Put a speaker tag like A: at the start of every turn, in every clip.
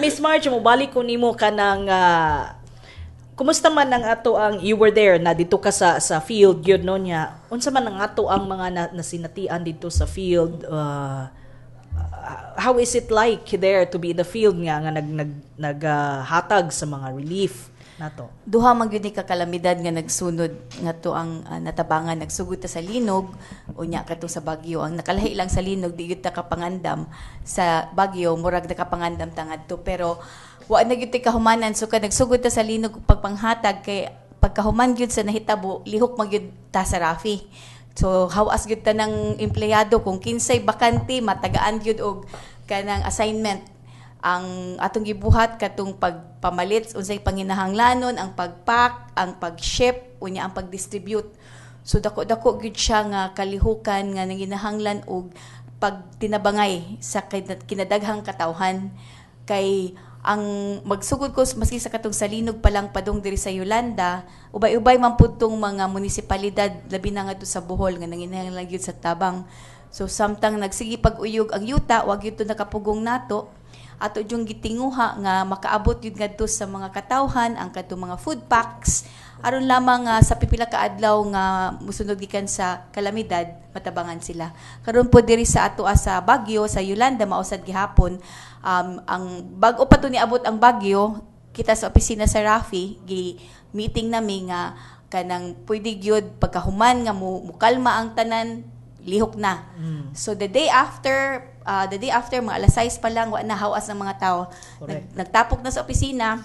A: Miss Marge, mobalik ko nimo ka ng kumusta man ang ato ang you were there na dito ka sa field yun no niya. Unsa man ang ato ang mga nasinatian dito sa field how is it like there to be in the field nga naghatag sa mga relief nato?
B: Duha man gyud ni kakalamidad nga nagsunod ngadto ang natabangan nagsugod ta sa linog unya kadto sa Baguio. Ang nakalahi lang sa linog di gyud ta kapangandam sa Baguio murag nakapangandam ta ngadto pero wa na gyud kahumanan so kad nagsugod ta sa linog pagpanghatag kay pagkahuman gyud sa nahitabo lihok man gyud ta sa Rafi. So hawas gyud ta ng empleyado kung kinsay bakante matagaan gyud og kanang assignment ang atong gibuhat katong pagpamalit unsay panginahanglanon ang pagpack ang pag-ship unya ang pag-distribute so dako gyud siya nga kalihukan nga nanginahanglan og pagtinabangay sa kinadaghang katawhan kay ang magsugod ko maski sa katong salinog pa lang padong diri sa Yolanda ubay-ubay man pud tong mga munisipalidad labi na ngadto sa Bohol nga nanginahanglan gyud sa tabang so samtang nagsige pag-uyog ang yuta wag gyud to nakapugong nato ato yung gitinguha nga makaabot yun ngadto sa mga katawhan ang kadtong mga food packs aron lamang sa pipila ka adlaw nga musunod gikan sa kalamidad matabangan sila karon po diri sa ato sa Baguio sa Yolanda mausad gihapon ang bag-o pa to niabot ang Baguio kita sa opisina sa Rafi gi meeting nami nga kanang pwede gyud pagkahuman nga mukalma ang tanan lihok na. So the day after mga alas 6 pa lang wa na hawas ng mga tao. Nagtapok na sa opisina.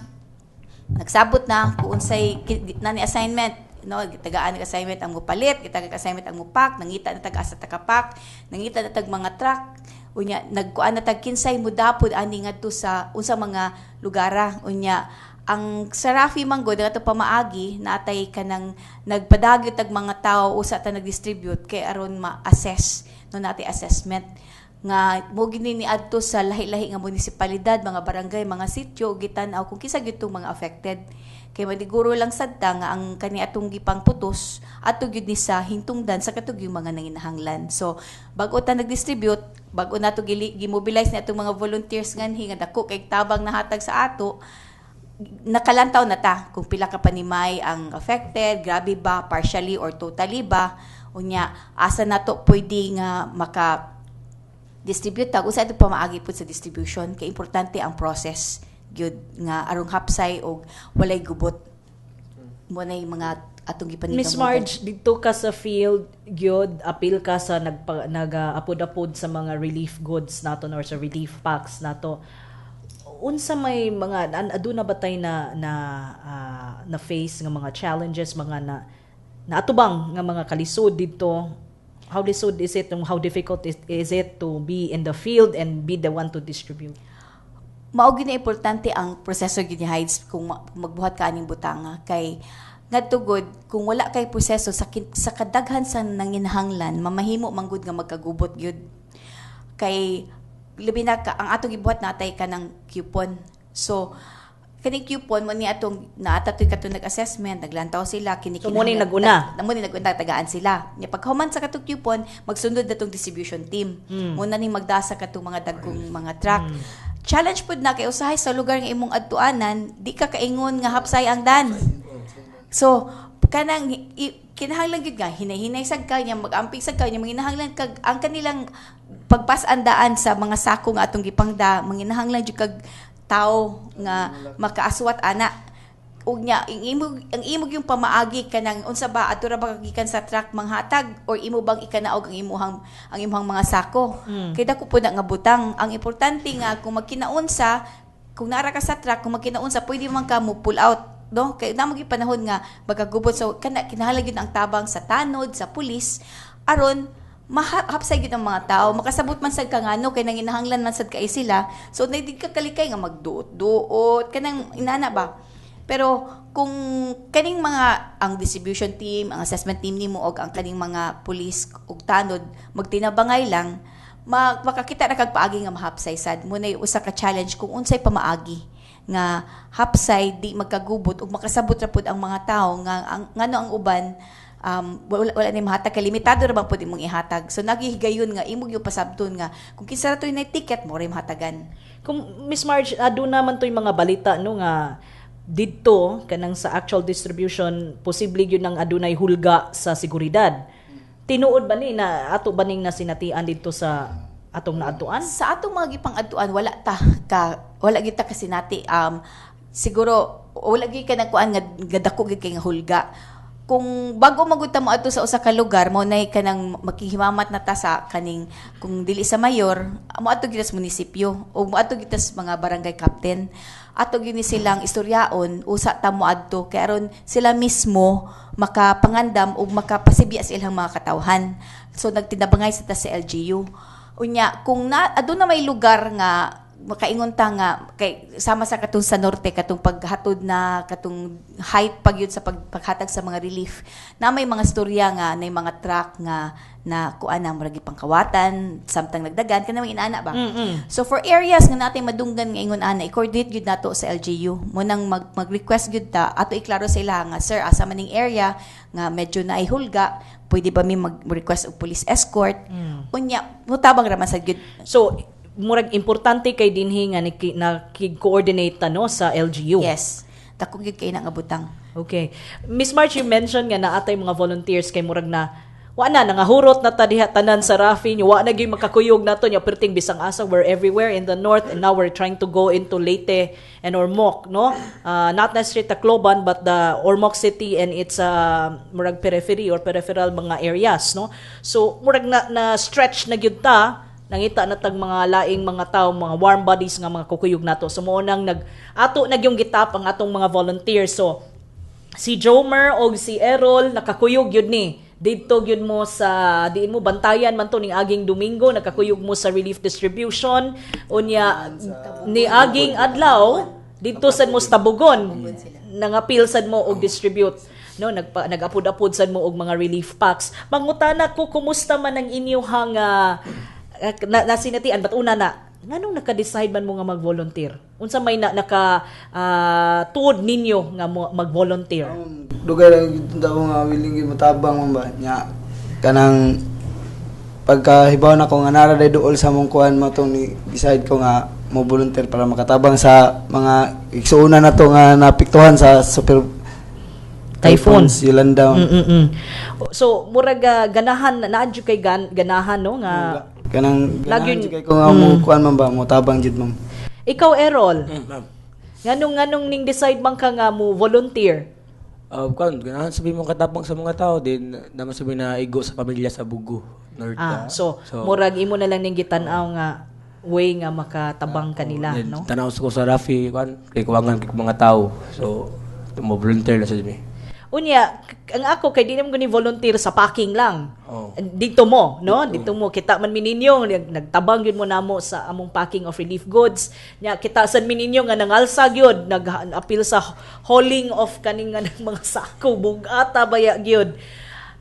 B: Nagsabot na kung unsay nani assignment, no, tagaan ng assignment ang mupalit, gitagag assignment ang mupak, nangita na tag asa takapak, nangita na tag mga truck. Unya nagkuan na tag kinsay mudapod ani ngadto sa unsa mga lugara. Unya ang Sarafi manggod ato pamaagi natay kanang nagpadagyo tag mga tao usa ta nag-distribute kay aron ma-assess no natay assessment nga mo gini ni adto sa lahi-lahi nga munisipalidad mga barangay mga sitio gitan-aw kung kisa gyud tong mga affected kay madiguro lang sadta nga ang kani atong gipang putos ato gyud ni sa hingtungdan sa katug yung mga nanginahanglan so bag-o ta nag-distribute bag-o nato gimobilize ni atong mga volunteers nganhi nga dako kay tabang nahatag sa ato nakalantaw na ta kung pila ka panimay ang affected, grabe ba, partially or totally ba, unya asa nato pwede nga maka-distribute tag, usa ito pamaagi po sa distribution, kay importante ang process, gyud nga arong hapsay o walay gubot. Muna yung mga atong gipaningkamutan.
A: Miss Marge, dito ka sa field, gyud apil ka sa nag-apod-apod sa mga relief goods nato or sa relief packs nato. Unsa may mga aduna batay na face nga mga challenges mga naatubang nga mga kalisod dito how lisod is it and how difficult is it to be in the field and be the one to distribute?
B: Mao gyud na importante ang proseso gyud ni Hides kung magbuhat ka aning butanga kay ngadtugod kung wala kay proseso sa kadaghan sa nanginahanglan mamahimo manggod nga magkagubot gyud kay labi na ang atong gibuhat natay ka ng coupon. So, kaning coupon mo ni atong naatatoy katong nag-assessment, naglantaw sila,
A: so, muna naguna.
B: Muna naguna, tagaan sila. Pagkahuman sa katong coupon, magsunod na itong distribution team. Muna ning magdasa katong mga dagkong mga truck. Challenge po na kay usahay sa lugar nga imong adtuanan, di ka kaingon nga hapsay ang dan. So, kanang kinahanglan gyud nga hinay-hinay sad ka nya mag-amping sad ka nya manginahanglan kag ang kanilang pagpasandaan sa mga sako nga atong gipangda manginahanglan jud kag tao nga makaaswat ana ug nya ang imog yung pamaagi kanang unsa ba adto ra ba gikan sa truck manghatag or imo bang ikanaog ang imong mga sako kay dako pud nga butang ang importante nga kung magkinaunsa kung naara ka sa truck kung magkinaunsa pwede man ka mo pull out no kay namo gyud panahon nga magagubot so kinahanglan gyud ang tabang sa tanod sa pulis aron mahapsay gyud ang mga tao makasabot man sad ka ngano kay nanginahanglan man sad kay sila so nadig ka kalikay nga magduot-duot kanang inana ba pero kung kaning mga ang distribution team ang assessment team nimo og ang kaning mga pulis ug tanod magtinabangay lang makakita na kag paagi nga mahapsay sad mo na usa ka challenge kung unsay pamaagi nga hapsay di magkagubot ug makasabot ra pud ang mga tao nga ngano ang uban wala ni mahatag kay limitado ra bang pud imong ihatag. So nagihigayon nga imong yung pasabton nga kung kinsa ra toy na ticket mo ray mahatagan.
A: Kung Miss Marge, ado naman to'y mga balita no nga didto kanang sa actual distribution posible yun ang adunay hulga sa seguridad. Tinuod ba ni na ato baning nasinatian dito sa atong naadtuan?
B: Sa atong mga gipang-adtuan wala kita kasinati siguro wala gyud ka nagkuan nga dako gyud kay nga hulga. Kung bago magunta mo ato sa usa ka lugar mo nay kanang maghihimamat na ta sa kaning kung dili sa mayor mo ato gid sa munisipyo o mo ato gid sa mga barangay captain ato gid ni silang istoryaon usa ta mo adto kay aron sila mismo makapangandam ug makapasibya sa ilang mga katawhan. So nagtindabangay sa ta sa LGU unya kung aduna may lugar nga makaingon ta nga kay sama sa katong sa norte katong paghatod na katong height pagyud sa paghatag sa mga relief na may mga storya nga nay mga truck nga na kuan na murag pangkawatan samtang nagdagan kana may inaana ba. So for areas nga natin madunggan nga ingon ana i-coordinate gyud nato sa LGU mo nang mag-request gyud ta ato iklaro sa ila nga sir asa maning area nga medyo na ay hulga pwede ba mi mag-request og police escort unya mutabang ra man sa gyud.
A: So murag importante kay dinhi nga nakig-coordinate ta no sa LGU.
B: Yes. Dako gyud kay nga butang.
A: Okay. Miss March, you mentioned nga naatay mga volunteers kay murag na wa na nangahurot na ta diha tanan sa Rafi wa na gyud makakuyog nato nya perting bisang asa we're everywhere in the north and now we're trying to go into Leyte and Ormoc no not necessarily Tacloban but the Ormoc city and its murag periphery or peripheral mga areas no. So murag na stretch na gyud ta nangita na tag mga laing mga tao, mga warm bodies nga mga kukuyog nato. So mo nang ato nagyong gitap ang atong mga volunteers. So si Jomer o si Errol nakakuyog yun ni. Dito gyud mo sa diin mo bantayan man to ning aging Domingo nakakuyog mo sa relief distribution unya ni aging adlaw dito sad mo sa Tabugon nangapil sad mo og distribute no nagapud-apud sad mo og mga relief packs. Mangutana ko kumusta man ang inyong nasinatian ba't una na nganong naka-decide man mo nga mag-volunteer? Unsa may tuod ninyo nga mag-volunteer?
C: Dugay lang daw nga willing gyud matabang man ba nya kanang pagkahibaw na ko nga nara day duol sa mong kuan mo tong decide ko nga mo volunteer para makatabang sa mga igsuuna na to nga napiktuhan sa super
A: typhoon
C: Yolanda.
A: So murag ganahan naadyo kay ganahan no nga
C: kanang ganahan kay ko nga mo kuan man ba mo tabang jud ma'am.
A: Ikaw Errol.
D: Ma'am.
A: Nganong ning decide man ka nga mo volunteer?
D: Ganahan sabi mo katabang sa mga tao din naman sabi na igo sa pamilya sa Bugo North.
A: So murag imo na lang ning gitanaw nga way nga makatabang kanila no.
D: Tanaw ko sa Rafi kay kuwangan kay mga tao. So mo volunteer na sa mi.
A: Unya, ang ako kay di naman ko ni volunteer sa packing lang.
D: Oh.
A: Dito mo, no? Dito mo kita man mininyo nagtabang gyud mo namo sa among packing of relief goods. Nya kita sad mininyo nga nangalsa gyud nag-appeal sa hauling of kaning nga mga sako bugata baya gyud.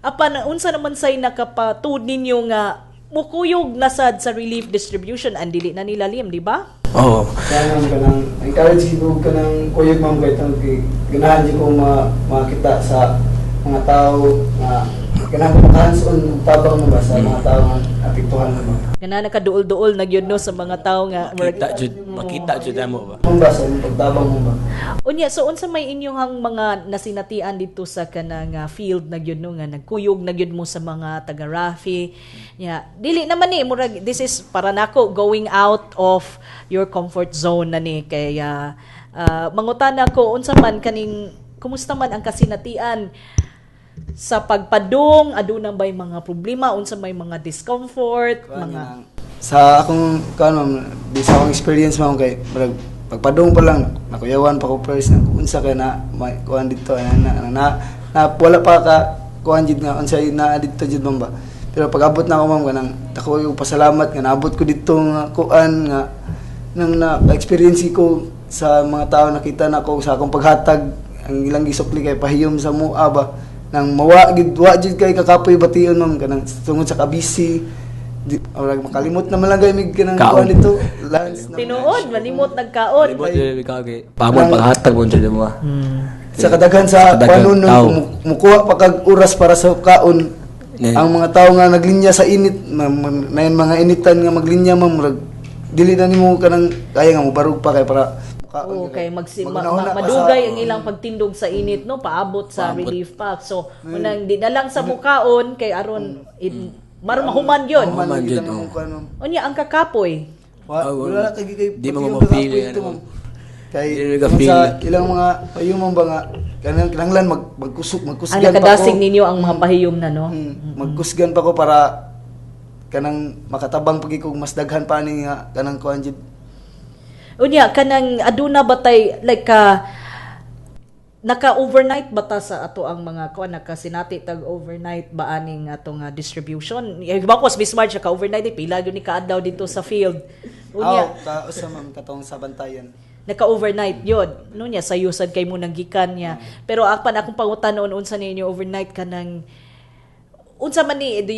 A: Apan unsa naman say nakapatud ninyo nga mukuyog na sad sa relief distribution and dili na nilalim, di ba?
D: Oh.
C: Kaya kanang encourage ko kanang kuyog ma'am kay ganahan di ko makita sa mga tao nga kanang hands-on tabang mo ba sa mga tao nga apektuhan mo.
A: Kana nakaduol-duol na gyud no sa mga tao nga
D: makita jud mo ba.
C: Mong ba sa pagtabang mo ba?
A: Unya, so unsa may inyong mga nasinatian dito sa kanang field na gyud no nga nagkuyog na gyud mo sa mga taga Rafi. Yeah, dili naman ni murag this is para nako going out of your comfort zone na ni kaya mangutana ko unsa man kaning kumusta man ang kasinatian sa pagpadung aduna bay mga problema unsa may mga discomfort mga
C: sa akong sa akong experience ma'am kay pagpadung pa lang nakuyawan pa ko first na unsa kay na may kuan dito na wala pa ka kuan jud nga unsa na dito jud ma'am ba pero pag-abot na ako ma'am kanang dako yung pasalamat nga naabot ko dito nga kuan nga nang na-experience ko sa mga tao nakita na ko sa akong paghatag ang ilang gisukli kay pahiyom sa mua ba nang wa jud kay kakapoy bation ma'am kanang tungod sa kabisi makalimot na malagay mig kanang kuan dito
A: tinuod malimot nagkaon
D: Palimot kay pamon paghatag mo jud mo.
C: sa kadaghan sa
D: kadaghang
C: panon
D: tao.
C: mukuha pa kag oras para sa kaon.
D: Yeah.
C: Ang mga tao nga naglinya sa init, na yung mga initan nga maglinya murag dili na nimo kanang kaya nga mo barug pa kay para
A: Oo, kay
C: magunahuna pa
A: madugay
C: sa-
A: ang ilang pagtindog sa init no, paabot sa relief pack. So, unang di na lang sa mukaon kay aron maron mahuman yun.
D: Mahuman
C: gid
D: yun,
C: ang
D: oo.
C: kuan, ma'am.
A: Unya ang kakapoy.
C: Wala kay
D: Di mo mapili, ano,
C: kay
D: Di mo
C: kung
D: mapili.
C: sa ilang mga payumang ba nga kinahanglan
A: Ang
C: magkusgan pa
A: nakadasig
C: ko.
A: ninyo ang mga pahiyom na no.
C: Magkusgan pa ko para kanang makatabang pagi ko mas daghan pa ni nga kanang kuan jud.
A: Unya kanang aduna batay like naka-overnight bata sa ato ang mga kuan nakasinati tag overnight ba aning atong distribution. Iba ko sa Bismarck siya ka overnight pila gyud ni kaadlaw dito sa field. Unya
C: Ka usa man katong sa bantayan.
A: naka-overnight yun. No niya sayusan kay mo nang gikan niya. Pero akong pangutanon unsa ninyo overnight kanang unsa man ni do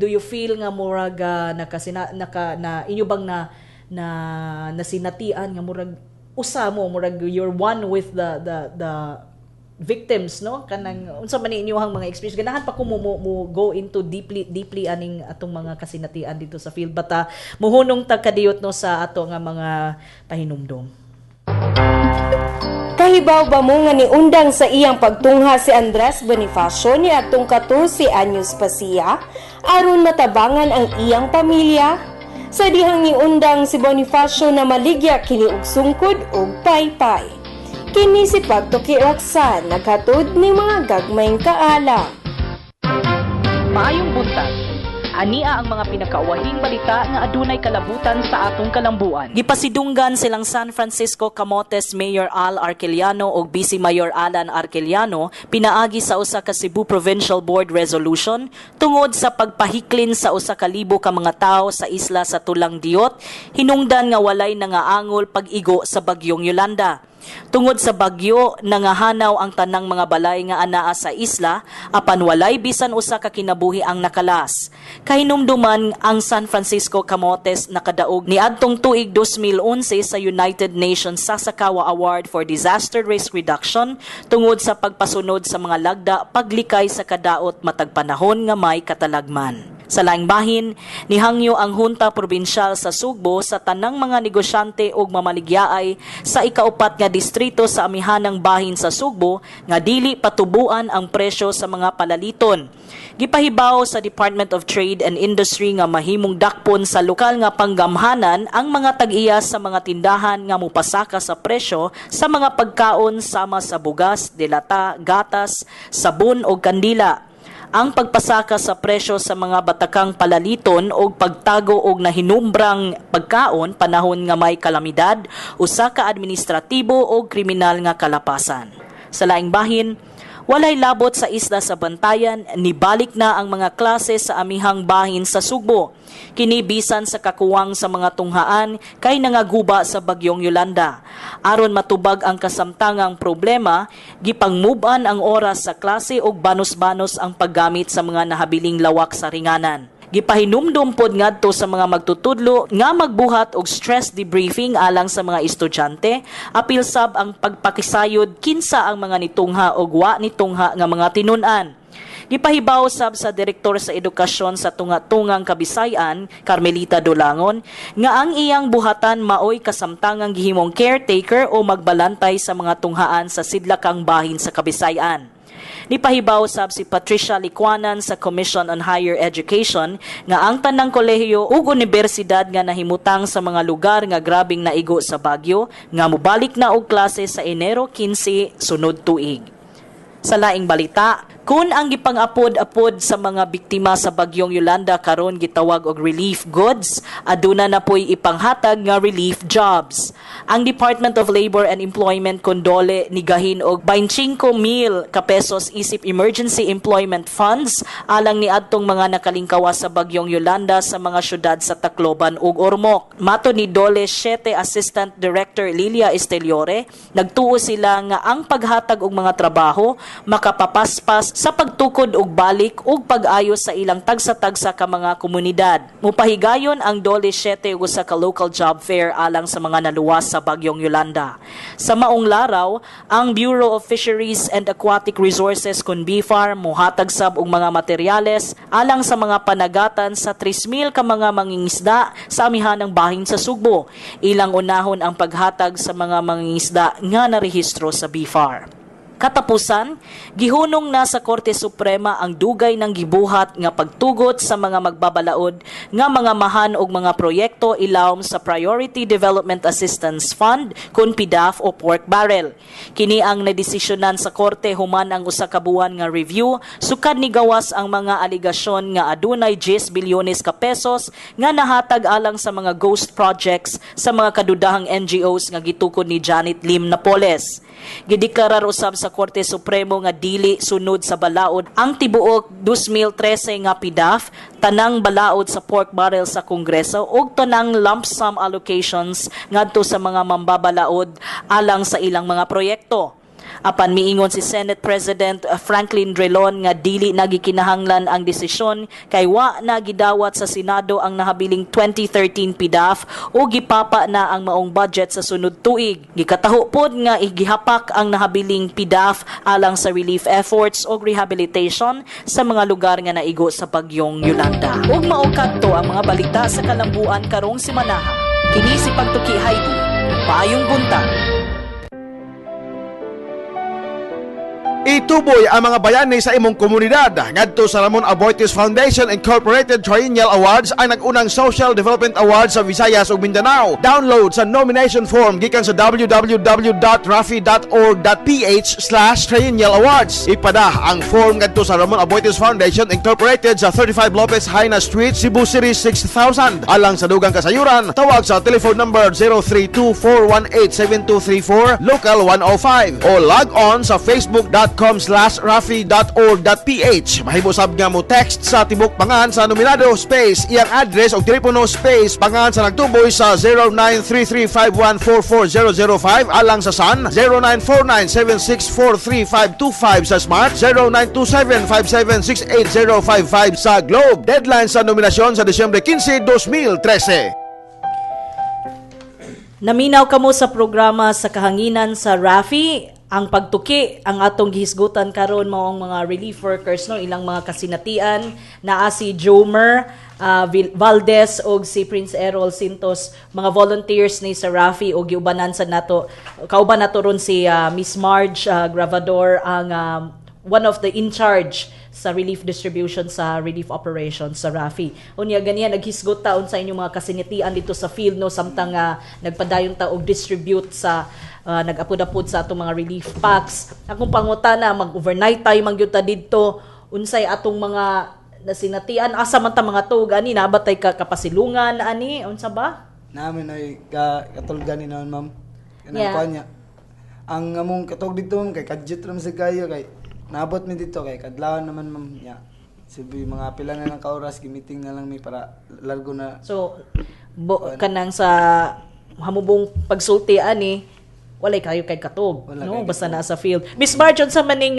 A: you feel nga murag na inyo bang na nasinatian nga murag usa mo murag you're one with the victims no kanang unsa man ni inyohang mga experience ganahan pa ko mo go into deeply aning atong mga kasinatian dito sa field bata muhunong tagkadiyot no sa ato nga mga pahinumdom.
E: Kahibaw ba mo nga niundang sa iyang pagtungha si Andres Bonifacio ni atong 14 anyos pa siya aron matabangan ang iyang pamilya? Sa dihang niundang si Bonifacio na maligya kini og sungkod og paypay. Kini si Pagtuki Roxanne naghatod ni mga gagmayng kaalam.
A: Maayong buntag. Ania ang mga pinakaawahing balita nga adunay kalabutan sa atong kalambuan. Gipasidunggan silang San Francisco Camotes Mayor Al Arqueliano ug Vice Mayor Alan Arqueliano pinaagi sa usa ka Cebu Provincial Board resolution tungod sa pagpahiklin sa usa ka libo ka mga tawo sa isla sa Tulang Diot hinungdan nga walay nangaangol pag-igo sa bagyong Yolanda. Tungod sa bagyo, nangahanaw ang tanang mga balay nga anaa sa isla, apan walay bisan usa ka kinabuhi ang nakalas. Kahinumduman ang San Francisco Camotes nakadaog ni adtong tuig 2011 sa United Nations Sasakawa Award for Disaster Risk Reduction tungod sa pagpasunod sa mga lagda paglikay sa kadaot matag panahon nga may katalagman. Sa laing bahin, nihangyo ang Hunta Probinsyal sa Sugbo sa tanang mga negosyante ug mamaligyaay sa ikaupat nga distrito sa amihanang bahin sa Sugbo nga dili patubuan ang presyo sa mga palaliton. Gipahibaw sa Department of Trade and Industry nga mahimong dakpon sa lokal nga panggamhanan ang mga tag-iya sa mga tindahan nga mupasaka sa presyo sa mga pagkaon sama sa bugas, delata, gatas, sabon ug kandila. Ang pagpasaka sa presyo sa mga batakang palaliton o pagtago og nahinumbrang pagkaon panahon nga may kalamidad, usa ka administratibo o kriminal nga kalapasan. Sa laing bahin, walay labot sa isla sa Bantayan, nibalik na ang mga klase sa amihang bahin sa Sugbo. Kinibisan sa kakuwang sa mga tunghaan kay nangaguba sa bagyong Yolanda. Aron matubag ang kasamtangang problema, gipangmuban ang oras sa klase ug banos-banos ang paggamit sa mga nahabiling lawak sa ringanan. Gipahinumdum pod ngadto sa mga magtutudlo nga magbuhat og stress debriefing alang sa mga estudyante, apil sab ang pagpakisayod kinsa ang mga nitungha og wa nitungha nga mga tinun-an. Gipahibaw sab sa Direktor sa Edukasyon sa Tunga-Tungang Kabisayan, Carmelita Dolangon, nga ang iyang buhatan maoy kasamtangang gihimong caretaker o magbalantay sa mga tunghaan sa sidlakang bahin sa Kabisayan. Nipahibaw sab si Patricia Licuanan sa Commission on Higher Education nga ang tanang kolehiyo ug universidad nga nahimutang sa mga lugar nga grabing naigo sa bagyo nga mobalik na og klase sa Enero 15 sunod tuig. Sa laing balita, kun ang gipang-apod-apod sa mga biktima sa bagyong Yolanda karon gitawag og relief goods, aduna na po'y ipanghatag nga relief jobs. Ang Department of Labor and Employment kondole nigahin og 25,000 ka pesos isip emergency employment funds alang ni adtong mga nakalingkawa sa bagyong Yolanda sa mga syudad sa Tacloban ug Ormoc. Mato ni Dole 7 Assistant Director Lilia Esteliore, nagtuo sila nga ang paghatag og mga trabaho makapapaspas sa pagtukod og balik ug pag-ayos sa ilang tagsa-tagsa ka mga komunidad. Mupahigayon ang Dole 7 ug usa ka local job fair alang sa mga naluwas sa bagyong Yolanda. Sa maong laraw, ang Bureau of Fisheries and Aquatic Resources kun BFAR mohatag sab og mga materyales alang sa mga panagatan sa 3,000 ka mga mangingisda sa amihanang bahin sa Sugbo. Ilang unahon ang paghatag sa mga mangingisda nga narehistro sa BFAR. Katapusan, gihunong na sa Korte Suprema ang dugay ng gibuhat nga pagtugot sa mga magbabalaod nga mga mahan og mga proyekto ilawom sa Priority Development Assistance Fund kun PDAF o pork barrel. Kini ang nadesisyonan sa Korte human ang usa ka buwan nga review sukad ni gawas ang mga aligasyon nga adunay 10 bilyones ka pesos nga nahatag alang sa mga ghost projects sa mga kadudahang NGOs nga gitukod ni Janet Lim Napoles. Gideklarar usab sa Korte Supremo nga dili sunod sa balaod ang tibuok 2013 nga PDAF, tanang balaod sa pork barrel sa Kongreso ug tanang lump sum allocations ngadto sa mga mambabalaod alang sa ilang mga proyekto. Apan miingon si Senate President Franklin Drilon nga dili nagikinahanglan ang desisyon kay wa na gidawat sa Senado ang nahabiling 2013 PDAF o gipapa na ang maong budget sa sunod tuig. Gikataho pod nga igihapak ang nahabiling PDAF alang sa relief efforts o rehabilitation sa mga lugar nga naigo sa bagyong Yolanda. Ug mao kadto ang mga balita sa kalambuan karong simanaha. Kini si Pagtuki Heidi. Paayong buntag.
F: Ituboy ang mga bayani sa imong komunidad. Ngadto sa Ramon Aboitiz Foundation Incorporated Triennial Awards ang nag-unang Social Development Awards sa Visayas ug Mindanao. Download sa nomination form gikan sa www.rafi.org.ph/Triennial Awards. Ipada ang form ngadto sa Ramon Aboitiz Foundation Incorporated sa 35 Lopez Haina Street, Cebu City 6000. Alang sa dugang kasayuran, tawag sa telephone number 032-418-7234 local 105 o log on sa facebook.com/rafi.org.ph. Mahibusab nga mo text sa tibok pangan sa nominado space iyang address o telepono space pangan sa nagtuboy sa 093351440005 alang sa Sun, 094976435525 sa Smart, 0927576055 sa Globe. Deadline sa nominasyon sa Disyembre 15, 2013.
A: Naminaw kamo sa programa sa kahanginan sa Rafi. Ang pagtuki ang atong gihisgutan karon mao ang mga relief workers no, ilang mga kasinatian naa si Jomer Valdez og si Prince Errol Sintos, mga volunteers ni sa Rafi og giubanan sa nato kauban nato ron si Miss Marge Gravador ang one of the in charge sa relief distribution sa relief operations sa Rafi. Unya ganiyan naghisgot taon sa inyong mga kasinitian dito sa field no samtang nagpadayon ta og distribute sa nag-apod-apod sa atong mga relief packs. Akong pangutana mag-overnight tayo mangyud ta didto unsay atong mga nasinatian asa man ta mga tug ani nabatay ka kapasilungan ani unsa ba?
C: Namin ay katulgan ni naman ma'am.
A: Yeah.
C: Kanya. Ang among katog dito ma'am kay kadjut ram sa kayo kay naabot mi dito kay kadlawon naman ma'am nya. Sabi mga pila na lang ka oras gi-meeting na lang mi para largo na.
A: So kanang sa hamubong pagsulti ani walay kayo kay katog
C: Wala
A: no
C: kay
A: basta
C: katog.
A: nasa field. Miss Marge sa maning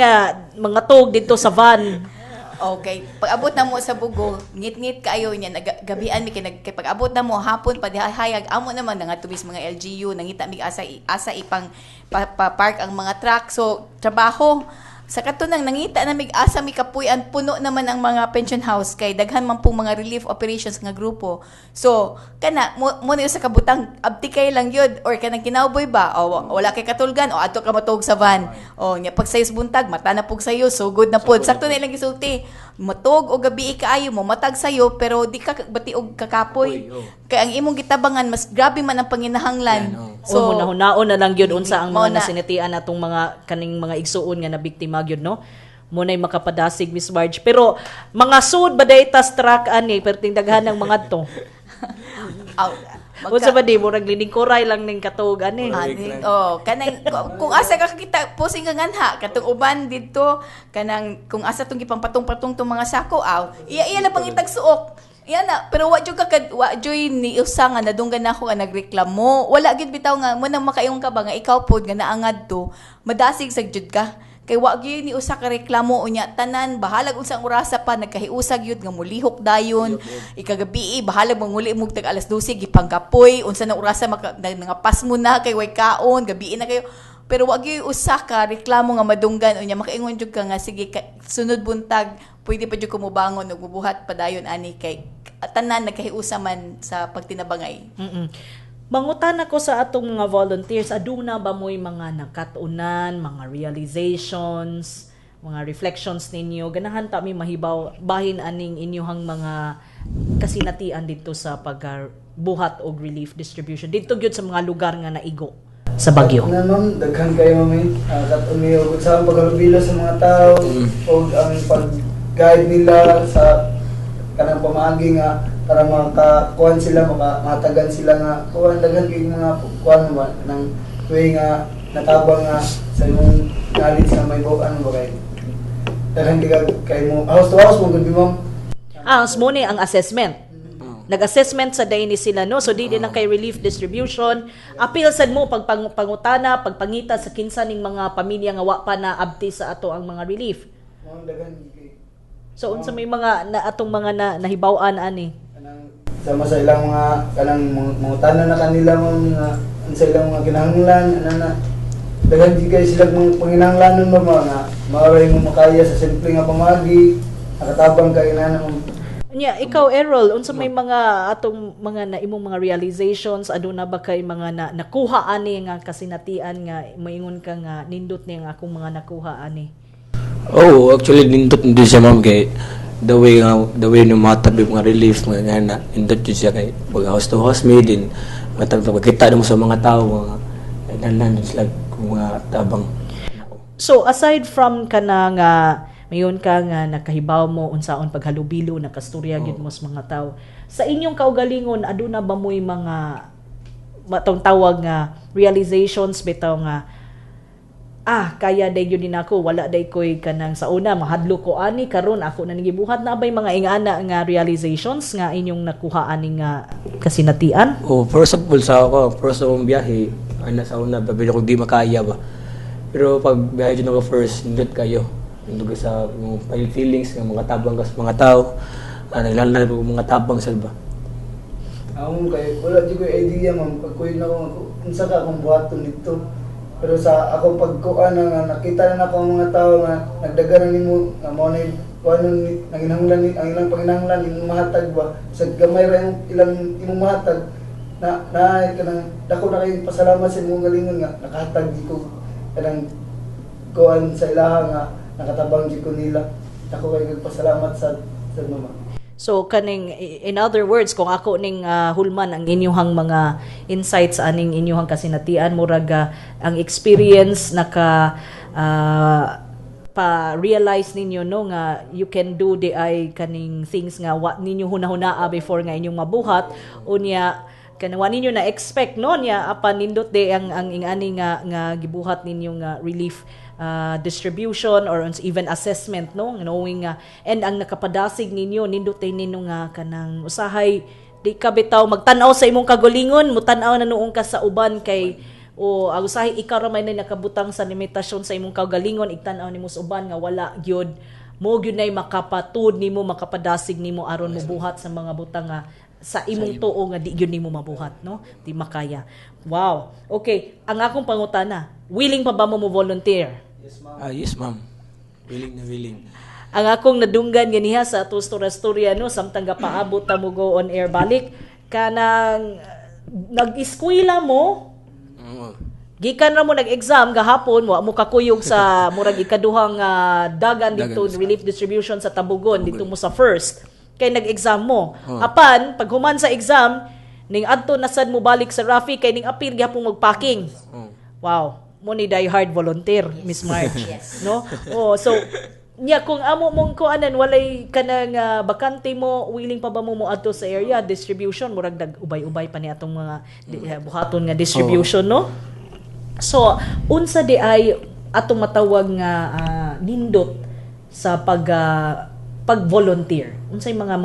A: mga tog dito sa van.
B: Okay, pag-abot na mo sa bugo, ngit-ngit kaayo niya, gabian mi kay pag-abot na mo hapon padihayag amo naman nga tubis mga LGU nangita mi asa ipang park ang mga truck. So trabaho sa katunang nangita na mig asa mi kapuy-an puno naman ang mga pension house kay daghan man pong mga relief operations nga grupo. So kana mo na sa kabutang abtikay lang yun or kanang kinawboy ba o wala kay katulgan o adto ka matog sa van o nya pag sayos buntag mata na pug sayo so good na pod sakto na lang gisulti matog o gabi kaayo mo matag sayo pero di ka bati og kakapoy kay ang imong gitabangan mas grabe man ang panginahanglan.
A: So hunahon na lang gyud unsa ang
B: mao
A: mga
B: na.
A: nasinatian atong mga kaning mga igsuon nga nabiktima gyud no. Munay makapadasig Miss Marge pero mga sud baday tas truck ani perting daghan ng mga to. Unsa ba di mo naglilingkuray lang ning katog ani.
B: Kanang kung asa ka kita posing nga nganha katong uban didto kanang kung asa tong gipangpatong-patong tong mga sako iya na pang itagsuok. Yan na, pero wa joy ni usa nga nadunggan nako nga nagreklamo. Wala gid bitaw nga mo nang makaingon ka ba nga ikaw pod nga naangad to, madasig sa jud ka. Kay wa gyud ni usa ka reklamo unya tanan bahalag unsang orasa pa nagkahiusag yun nga mulihok dayon ikagabi bahalag manguli mo tag alas 12 gipangkapoy unsa na orasa nangapas mo na kay way kaon gabi na kayo pero wa gyud usa ka reklamo nga madunggan unya makaingon jud ka nga sige sunod buntag pwede pa jud ko mobangon ug mubuhat padayon ani kay tanan nagkahiusa man sa pagtinabangay.
A: Mangutan ako sa atong mga volunteers, aduna ba mo'y mga nakatunan, mga realizations, mga reflections ninyo, ganahan ta mi mahibaw bahin aning inyong mga kasinatian dito sa pagbuhat og relief distribution dito gyud sa mga lugar nga naigo sa bagyo.
C: Ma'am, daghan kayo mami, katuni og sa paghalubilo sa mga tao og ang pag-guide nila sa kanang pamaagi nga para makakuan sila, matagan sila nga kuan daghan kay mga kuan ba nang way nga natabang nga sa imong knowledge nga may ano ba kay daghan kay mo house to house mo gud ma'am.
A: Mo ni ang assessment. Nag-assessment sa day ni sila no, so di din ang kay relief distribution. Appeal sad mo pagpangutana, pagpangita sa kinsa ning mga pamilya nga wa pa na abti sa ato ang mga relief.
C: Daghan
A: so unsa may mga atong mga nahibaw-an ani
C: sama sa ilang mga kanang mangutana na kanila mga sa ilang mga kinahanglan na daghan di kay sila mga panginahanglanon ba mga maoray mo makaya sa simple nga pamagi nakatabang kay na
A: ikaw Errol unsa may mga atong mga imong mga realizations aduna ba kay mga nakuha ani nga kasinatian nga moingon ka nga nindot ni ang akong mga nakuha ani?
D: Actually nindot din siya ma'am kay the way no matag yung mga relief nga na indot yun siya kay pag house to house me din magkita mo sa mga tao mga nanan sila mga tabang.
A: So aside from kana nga mayon ka nga nakahibaw mo unsaon paghalubilo nakastorya gyud mo sa mga tao sa inyong kaugalingon aduna ba mo'y mga matong tawag nga realizations bitaw nga kaya day yun din ako, wala day ko'y kanang sa una, mahadlo ko ani, karon ako na nagibuhat na ba'y mga ingana nga realizations nga inyong nakuha ani nga kasinatian?
D: First of all sa akong biyahe, sa una, babili ko di makaya ba. Pero pag biyahe dyan ako first, hindot kayo. Hindot ka sa mga feelings, ng mga tabang ka sa mga tao, naglalala ko mga tabang salba.
C: Ako kay wala di ko idea ma'am, pagkuhin ako, unsa ka akong buhaton dito. Pero sa ako pagkuan nga nakita na ako ang mga tao nga nagdaganan nimo nga mo na kuanon nanginahanglan ang ilang panginahanglan imong mahatag ba sa gamay ra ilang imong mahatag na kanang dako na kay pasalamat sa imong galingon nga nakahatag di ko kanang kuan sa ilaha nga nakatabang di ko nila dako kay pasalamat sa mama.
A: So kaning in other words kung ako ning hulman ang inyong mga insights aning inyong kasinatian murag ang experience naka pa-realize ninyo no nga you can do the kaning things nga what ninyo hunahunaa before nga inyong mabuhat unya kanawa ninyo na expect no nya apan nindot de ang ingani nga gibuhat ninyo nga relief distribution or even assessment no knowing and ang nakapadasig ninyo nindutay ninyo nga kanang usahay di ka bitaw magtan-aw sa imong kagulingon mutan-aw na noong ka sa uban kay ang usahay ikaw ra may nakabutang sa limitasyon sa imong kaugalingon igtan-aw nimo sa uban nga wala gyud mo gyud nay makapatud nimo makapadasig nimo aron mobuhat sa mga butang nga sa imong tuo nga di gyud nimo mabuhat no di makaya. Wow. Okay, ang akong pangutana, willing pa ba mo volunteer?
C: Yes ma'am.
D: Yes ma'am. Willing na willing.
A: Ang akong nadunggan ganiha sa ato storya no samtang gapaabot ta mo go on air balik kanang nag-eskwela mo. Gikan ra mo nag-exam gahapon mo kakuyog sa murag ikaduhang dagan dito relief distribution sa Tabugon dito mo sa first kay nag-exam mo. Apan paghuman sa exam ning adto nasad mo balik sa Rafi kay ning apil gihapon magpacking. Wow, mo ni die hard volunteer Miss March. No? So kung amo mong kuanan walay kanang bakante mo willing pa ba mo adto sa area distribution murag ubay-ubay pa ni atong mga buhaton nga distribution no. So unsa di ay atong matawag nga nindot sa pag-volunteer unsay mga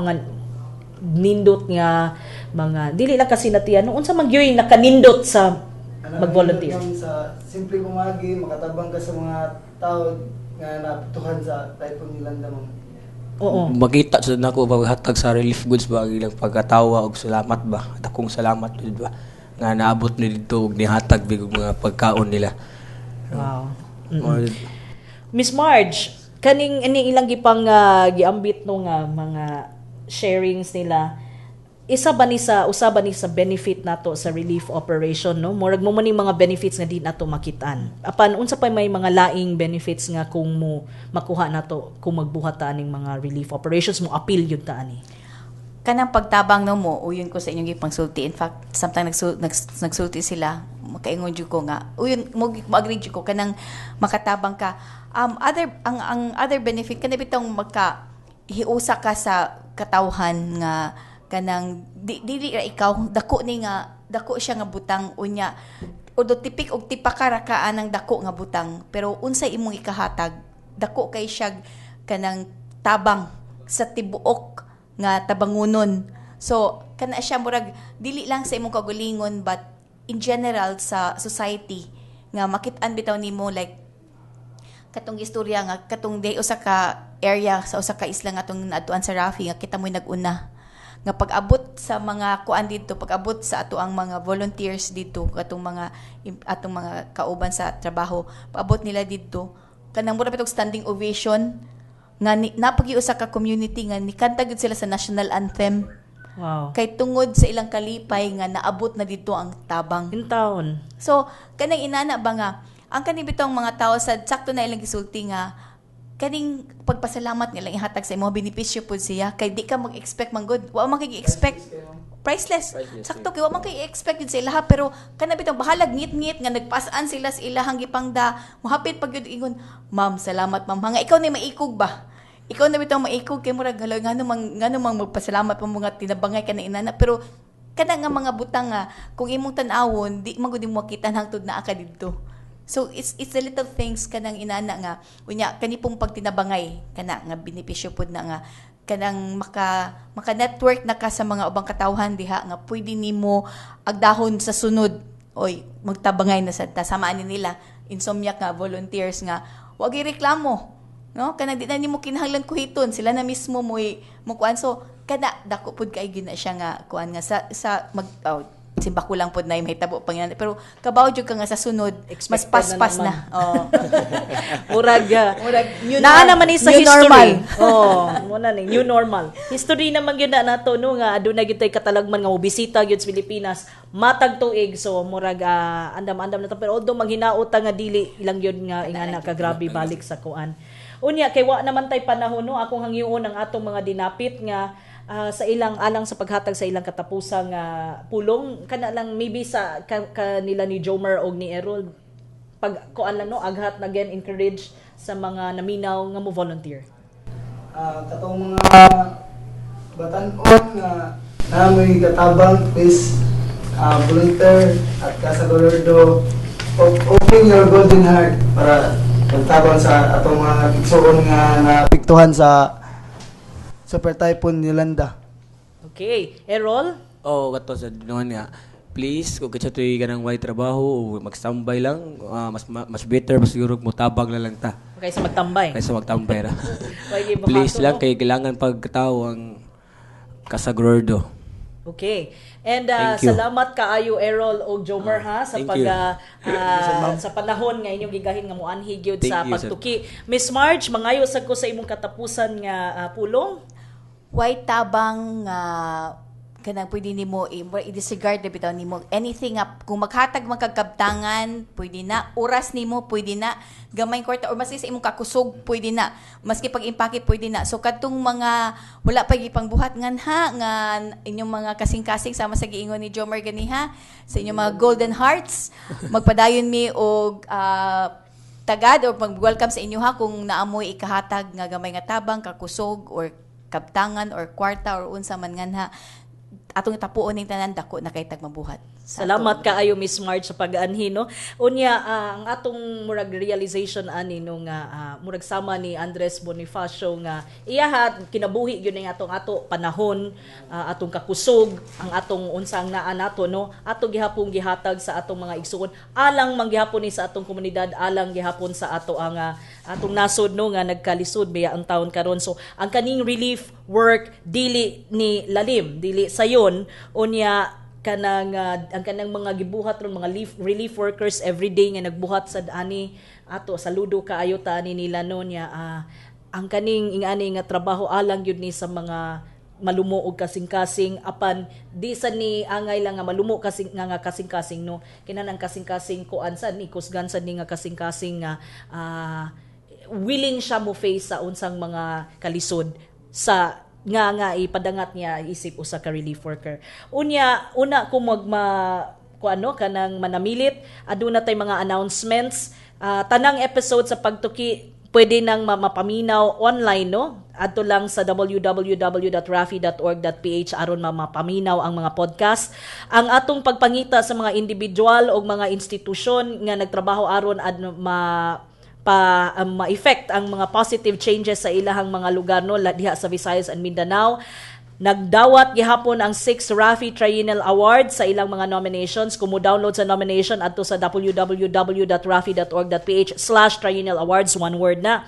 A: nindot nga mga dili lang kasinatian no unsa man gyoy nakanindot sa mag-volunteer?
C: Sa simple pumagi, makatabang ka sa mga tao nga napituhan sa Typhoon Yolanda, ma'am.
A: Oo.
D: Makita sa nako paghatag sa relief goods ba ilang pagkatawa og salamat ba. At akong salamat jud ba nga naabot ni dito og nihatag big og mga pagkaon nila.
A: Wow.
D: Or,
A: Miss Marge, kaning ini ilang gipang giambit no nga mga sharings nila. Usaba ni sa benefit nato sa relief operation, no? Murag mo man yung mga benefits nga di nato makitaan. Apan unsa pa may mga laing benefits nga kung mo makuha nato kung magbuhat ta aning mga relief operations mo appeal yun ta ani.
B: Kanang pagtabang no mo, uyon ko sa inyong ipangsulti. In fact, sometimes nagsulti sila, makaingon jud ko nga, uyon mo agree jud ko kanang makatabang ka. Ang other benefit kana bitong hiusa ka sa katawhan nga kanang dili ra ikaw dako ni nga dako siya nga butang unya odo tipik og tipaka ka anang dako nga butang pero unsay imong ikahatag dako kay siya kanang tabang sa tibuok nga tabangunon. So kana siya murag dili lang sa imong kagulingon but in general sa society nga makit-an bitaw nimo like katong istorya nga katong day usa ka area sa usa ka isla nga atong naadtuan sa Rafi nga kita mo'y nag-una nga pag-abot sa mga kuan dito, pag-abot sa ato ang mga volunteers dito, atong mga kauban sa trabaho, pag-abot nila dito, kanang mura bitog standing ovation nga napagiusa ka community nga nikanta gid sila sa national anthem.
A: Wow.
B: Kay tungod sa ilang kalipay nga naabot na dito ang tabang.
A: In taon.
B: So, kanang inana ba nga ang kaning bitong mga tao sa sakto na ilang gisulti nga kaning pagpasalamat nilang ihatag sa imo benepisyo pud siya kay di ka mag-expect man good wa man kay expect priceless sakto kay wa man kay expect yun sa ilaha pero kana bitong bahalag ngit-ngit nga nagpasaan sila sa ilahang gipangda mohapit pag yun ingon ma'am salamat ma'am nga ikaw ni maikog ba ikaw na bitong maikog kay murag haloy ngano mang magpasalamat pa mga tinabangay kana inana pero kana nga mga butang nga kung imong tan-awon di man gud mo makita hangtod naa ka didto. So it's the little things kanang inana nga unya kani pong pagtinabangay kana nga benepisyo pud na nga kanang maka network na ka sa mga ubang katawhan diha nga pwede nimo agdahon sa sunod oy magtabangay na sa samaan ni nila insomnia nga volunteers nga wa gyud reklamo no kana di na nimo kinahanglan kuhiton sila na mismo mo kuan so kana dako pud kay gina siya nga kuan nga sa mag simba ko lang po na may tabo pang pero kabaw jud ka nga sa sunod mas paspas na. Oh.
A: Murag
B: new
A: naa naman ni sa
B: new
A: history.
B: Normal.
A: Oh, muna ni new normal. History naman gyud na nato no nga aduna gyud tay katalagman nga mobisita gyud sa Pilipinas matag tuig so murag andam-andam na to pero although maghinaot nga dili ilang gyud nga ingana ka grabe balik sa kuan. Unya kay wa naman tay panahon no akong hangyoon ang atong mga dinapit nga sa ilang alang sa paghatag sa ilang katapusang pulong kana lang maybe sa kanila ni Jomer og ni Errol pag kuan lang no aghat na again encourage sa mga naminaw nga mo volunteer.
C: Katong mga batan-on nga namoy katabang please volunteer at kasagolordo open your golden heart para pagtabang sa atong mga igsoon nga napiktuhan sa Super Typhoon Yolanda.
A: Okay, Errol?
D: oh, kato sa noon nga. Please, kung kasi ito'y ganang way trabaho, mag-standby lang, mas better, mas siguro mutabang na lang ta.
A: Kaysa magtambay.
D: Kaysa magtambay ra.
A: Okay,
D: Please
A: bakato,
D: lang,
A: no?
D: kay kailangan pagkatao ang kasagordo.
A: Okay. And
D: Thank you.
A: salamat kaayo Errol o Jomer ha sa
D: Thank
A: pag
D: you.
A: sa panahon nga inyong gigahin nga muanhi gyud
D: Thank
A: sa
D: you,
A: pagtuki. Miss Marge, mangayo sad ko sa imong katapusan nga pulong.
B: Way tabang kanang pwede nimo i-disregard na bitaw nimo anything kung maghatag man kag kabtangan pwede na oras nimo pwede na gamay kwarta or maski sa imong kakusog pwede na maski pag-impake pwede na so kadtong mga wala pa gipangbuhat ngan nga inyong mga kasing-kasing sama sa giingon ni Jomer ganiha sa inyong mga golden hearts magpadayon mi og tagad or mag-welcome sa inyo ha kung naamoy ikahatag nga gamay nga tabang kakusog or kabtangan or kwarta or unsa man nganha atong tapuon ning tanan dako na kay tag mabuhat.
A: Salamat kaayo Miss Marge sa pag-aanhin no. Unya ang atong murag realization ani no nga murag sama ni Andres Bonifacio nga iyahat kinabuhi gyud ning ato panahon, atong kakusog, ang atong unsang naa nato no. Ato gihapon gihatag sa atong mga igsuon alang manggihapon ni sa atong komunidad, alang gihapon sa ato ang atong nasod no nga nagkalisod biya ang taon karon. So ang kaning relief work dili ni lalim, dili sayon unya kanang ang kanang mga gibuhat ron mga relief workers everyday nga nagbuhat sa ani ato saludo kaayo ta ani nila no nya ang kaning ingani nga trabaho alang gyud ni sa mga malumo og kasing-kasing apan di sa ni angay lang nga malumo kasing nga kasing-kasing no kinahanglan kasing-kasing kuan sa ni kusgan sa ni nga kasing-kasing nga willing siya mo face sa unsang mga kalisod sa nga ipadangat niya isip usa ka relief worker. Una ko kuano kanang manamilit aduna tay mga announcements, tanang episode sa pagtuki pwede nang mapaminaw online no. Adto lang sa www.rafi.org.ph aron mapaminaw ang mga podcast. Ang atong pagpangita sa mga individual o mga institusyon nga nagtrabaho aron ma-effect ang mga positive changes sa ilahang mga lugar no diha sa Visayas and Mindanao. Nagdawat gihapon ang 6 Rafi Triennial Awards sa ilang mga nominations. Kung mo download sa nomination adto sa www.rafi.org.ph/Triennial Awards, one word na.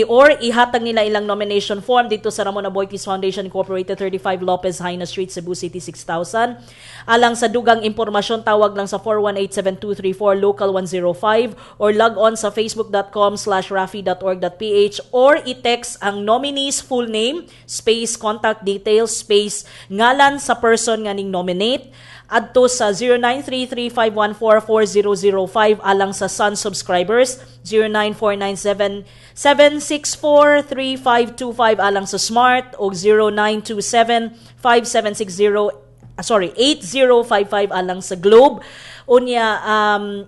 A: Or ihatag nila ilang nomination form dito sa Ramon Aboitiz Foundation Incorporated, 35 Lopez Haina Street, Cebu City 6000. Alang sa dugang impormasyon tawag lang sa 418-7234 local 105 or log on sa facebook.com/rafi.org.ph or i-text ang nominee's full name space contact details space ngalan sa person nga ning nominate adto sa 0933-514-4005 alang sa Sun subscribers, 0949-764-3525 alang sa Smart o 0927-5760 8055 alang sa Globe. Unya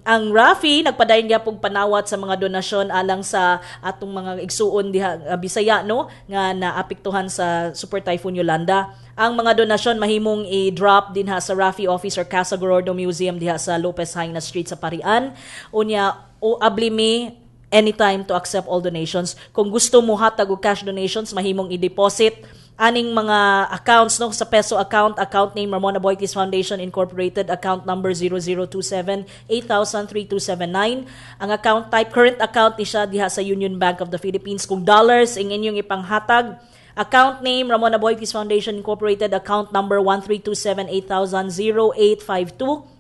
A: ang Rafi nagpadayon gyapon panawat sa mga donasyon alang sa atong mga igsuon diha Bisaya no nga naapektuhan sa Super Typhoon Yolanda. Ang mga donasyon mahimong i-drop dinha sa Rafi Office or Casa Gordo Museum diha sa Lopez Haina Street sa Parian. Unya ablimi anytime to accept all donations. Kung gusto mo hatag og cash donations mahimong i-deposit aning mga accounts no sa peso account name Ramon Aboitiz Foundation Incorporated, account number 0027-8000-3279. Ang account type current account ni siya diha sa Union Bank of the Philippines. Kung dollars ang inyong ipanghatag, account name Ramon Aboitiz Foundation Incorporated, account number 1327-8000-0852.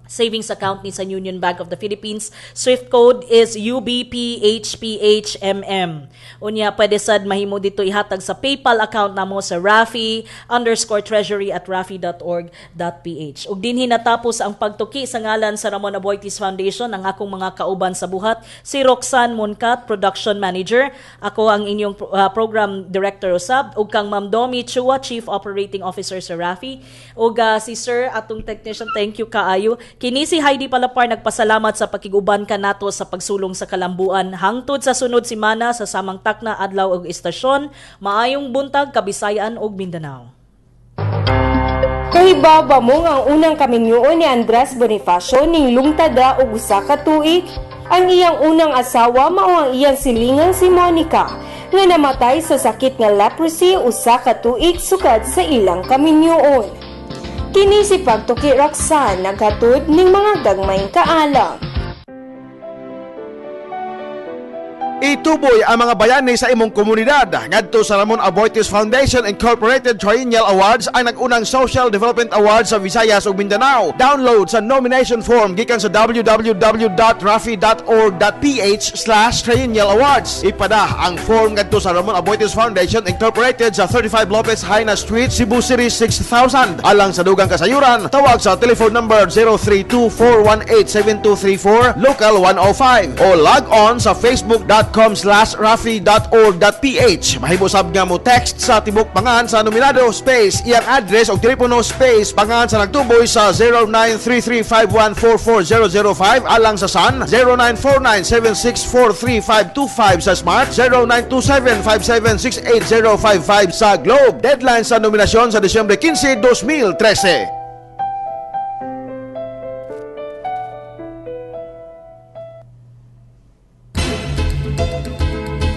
A: Savings account ni sa Union Bank of the Philippines. Swift code is UBPHPHMM. Unya, pwede sad mahimo dito ihatag sa PayPal account namo sa Rafi_treasury@rafi.org.ph. Ug dinhi natapos ang pagtuki sa ngalan sa Ramon Aboitiz Foundation. Ang akong mga kauban sa buhat, si Roxanne Moncat, Production Manager. Ako ang inyong Program Director usab. Ug kang Ma'am Domi Chua, Chief Operating Officer sa Rafi. Ug si Sir, atong technician, thank you kaayo. Kini si Heidi Palapar nagpasalamat sa pakiguban kanato sa pagsulong sa kalambuan. Hangtod sa sunod semana sa samang takna adlaw ug istasyon. Maayong buntag Kabisayan ug Mindanao.
E: Kahibaba mo nga ang unang kaminyoon ni Andres Bonifacio ning lungtada og usa ka tuig. Ang iyang unang asawa mao ang iyang silingang si Monica nga namatay sa sakit nga leprosy usa ka tuig sukad sa ilang kaminyoon. Kini si Pagtuki Roxanne naghatod ning mga gagmayng kaalam.
F: Ituboy ang mga bayani sa imong komunidad. Ngadto sa Ramon Aboitiz Foundation Incorporated Triennial Awards ang nag-unang Social Development Awards sa Visayas ug Mindanao. Download sa nomination form gikan sa www.rafi.org.ph/Triennial Awards. Ipada ang form ngadto sa Ramon Aboitiz Foundation Incorporated sa 35 Lopez Haina Street, Cebu City 6000. Alang sa dugang kasayuran, tawag sa telephone number 032-418-7234 local 105 o log on sa facebook.com/rafi.org.ph. Mahibusab nga mo text sa tibok pangan sa nominado space iyang address o telepono space pangan sa nagtuboy sa 0933-5144005 alang sa Sun, 0949-7643525 sa Smart, 0927-5768055 sa Globe. Deadline sa nominasyon sa Disyembre 15, 2013.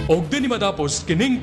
G: Og dini matapos kining